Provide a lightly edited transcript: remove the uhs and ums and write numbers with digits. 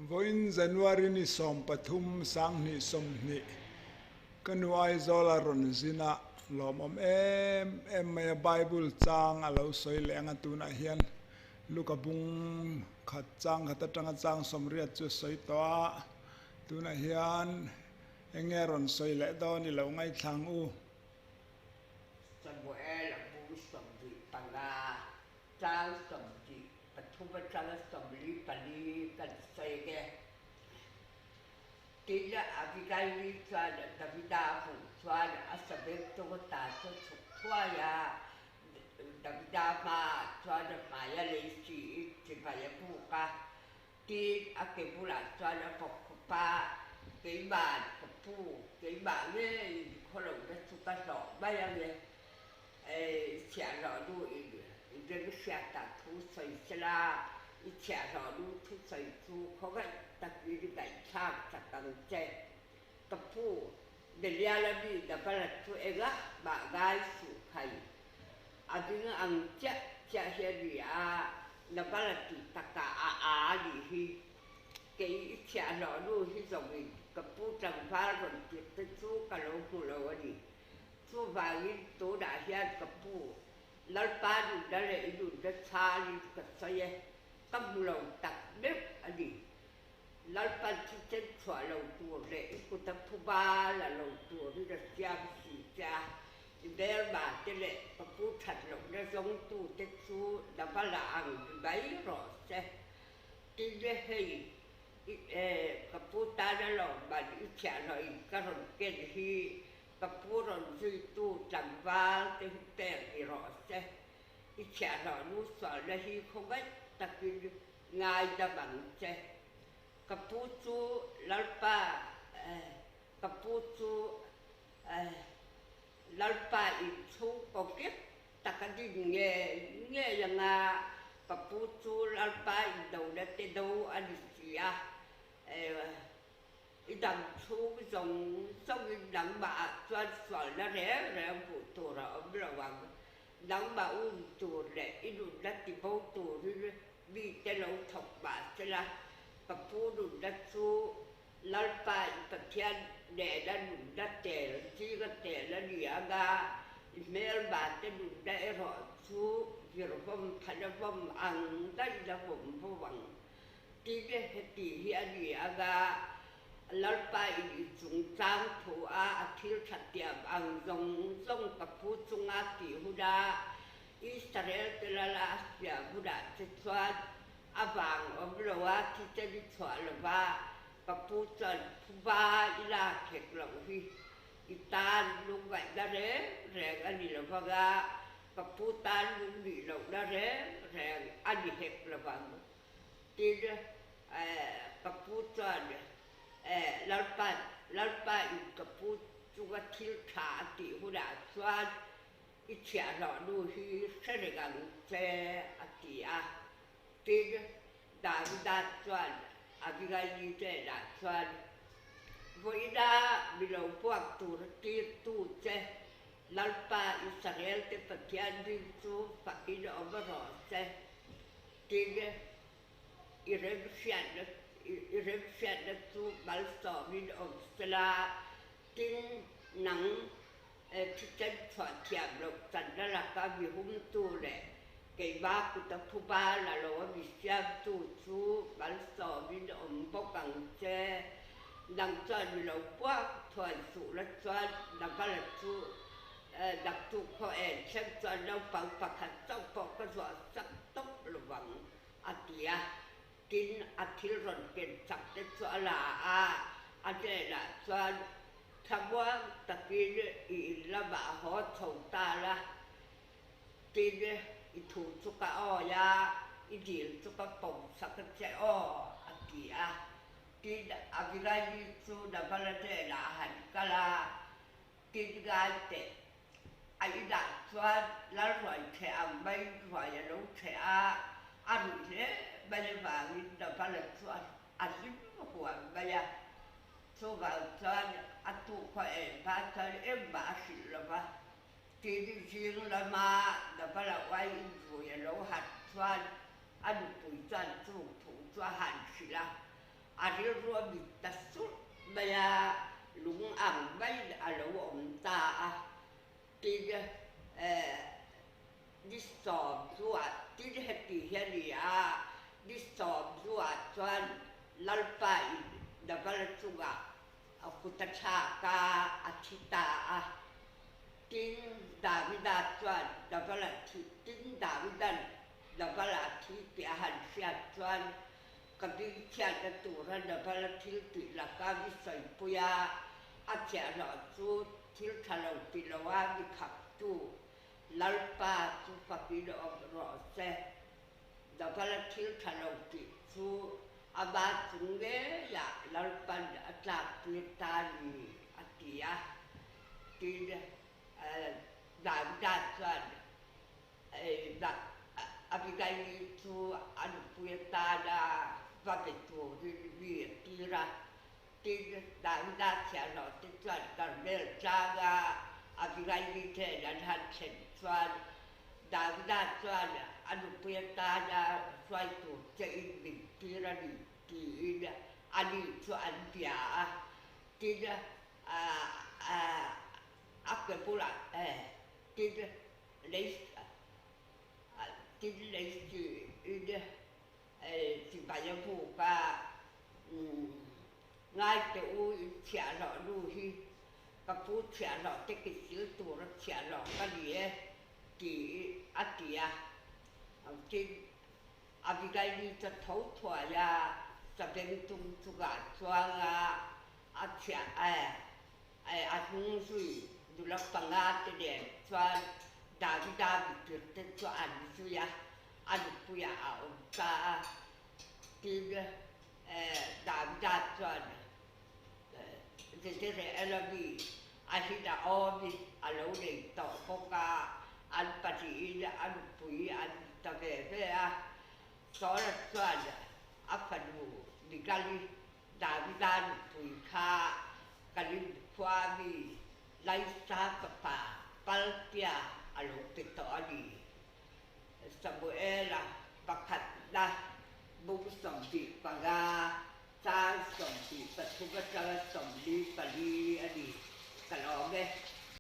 Voin January ni som pathum sang ni som ni kanu ai zola ron zina lom em mai baibul chang alo soi lenga tuna hian luka bung khat chang khata chang somria chu soi to tuna hian engeron soi le do ni lo ngai thlang u Samuela bung somdi panga chang somdi pathum chang somli pali kan sege tilla abigai tsada davida fu tsada asabet to ta chhuwa ya davida ma tsada maya leisi tsaya buka ti akebula tsada pokpa keiba kapu keiba ne kholo da tuka do baya ne chia rõ đu cái xe ta thu xây la chia rõ đu thu xây thu khó cái đặc biệt cái chạm chặt tăng che tập phu để lia la đi đã bắt được thu ega bà gái phụ thầy à tiếng ăn che che xe gì à đã bắt được tất cả đi hi cái chia rõ đu hi giống như tập phu trồng phá rồi tiếp thu cả lâu cụ lâu đi thu vàng tố đã hiện cấp phụ Lalpan đã lấy đủ đất xa đi cất xoay tâm lòng tặc bếp ở đi Lalpan chỉ chân xóa lòng tùa lệ của tập phụ ba là lòng tùa đi đặt giam xì cha để bà tên lệ cấp phụ thật lòng đã giống tù tết su đã ba là ăn bấy rõ xe đi để hay cấp phụ ta đã lòng bà đi trả lời các rộng kênh hi kapuron tu chamba te te ro se I cha ro nu so la hi khogai takin ngai da bang che kaputu lalpa kaputu lalpa I thu kokip takadi nge yang a kaputu lalpa I do da te do anisia đằng thu dòng sông đằng bà cho sỏi nó rẻ phụ tù ra ấm là bằng đằng bà tù rẻ ít đun đất thì bao tù đi cái lâu thọc bà sẽ là bà phu đun đất su Lalpan bật thiên để đã đun đất tè chỉ có tè là đi aga mel bà sẽ đun đất rồi su việc vom thành vom ăn đất là vom vô bằng tí cái tí hiện đi aga Lalpan chung chang thu a thil thatia ang zong kapu chunga ti huda Israel telala sia huda chwa avang oblowa ti te chwa lova kapu chan phuba ila khek long hi itan lung vai da re ani lova ga kapu tan lung ni lo da re ani hek lova ti kapu chan Lalpan kapu juga thil tha ti huda chuan I chia rõ đu hi sẽ để gần xe atia ti Davida chuan abigai te da chuan voida bilo puak tu ti tu che Lalpan Israel te patian di tu pakin overro che ti Irepsian tu balso min obstla tin nang ti chen thwa thiam lok tan la ka bi hum tu le ke ba ku ta phu ba la lo bi siam tu chu balso min bawkang che dang chuan mi lo kwa thwa su la chuan dang ka la chu dak tu kho chen chuan lo pang pakhat chau pok ka zo sak tok lo wang atia tin athil ron ken chak te cho la ate la chuan thawang takin I laba ho thau ta la tin I thu chu ka o ya I dil chu ka pom sak che o atia tin abigai chu da balate la han kala tin ga te ai da chuan la roi the am bai roi lo the ăn thế bây giờ vào đã phải là cho ăn giúp của bây giờ cho vào cho ăn tu khỏe và cho em bà xịt là ba thì đi riêng là mà đã phải là quay rồi lâu hạt cho ăn tuổi cho tu thủ cho hạt xịt là ari ro mi ta su maya lung ang bai alo om ta a ti đi sòm ruột tí hết tí hiện đi đi sòm ruột cho Lalpan đã vào chung aku ta cha ka atita tin Davida cho đã vào tin Davida đã vào thi ti han siat cho cái bị cha đã tu ra đã vào thi ti là cái bị soi puya cha rõ chú thi thằng pi lo wa bị khắp tu Lalpan tu papi do rõ se đã vào thi thằng pi chú aba tungge ya Lalpan atlap litani atia tin Davida cho da abigai tu anu pueta da vapetu vi tira tin Davida cha no tin cho Carmel chaga abigai vi te dan han chen cho Davida cho anu pueta da suai tu che in bin tira ni ti ani cho an pia tin après pula tin lấy tin lấy chỉ bài phụ cả ngay từ trẻ rõ luôn hi các phụ trẻ rõ cái xíu tuổi nó trẻ rõ cái gì thì kia tin abigai đi cho thấu thoại ya cho bên tung cho cả cho trẻ hung suy du la pangat de cho Davida bị tuyệt cho anh suy ya anh puya ông ta tin Davida cho thế là vì anh đã ôm alo để tỏ bawka anh pati anh pui anh ta về so là cho afanu digali Davida pui kha kali khua bi lai sa papa palpia alo pito ali Samuela bakat da bung som bi paga sa som bi patuga sa som li pali ali kalome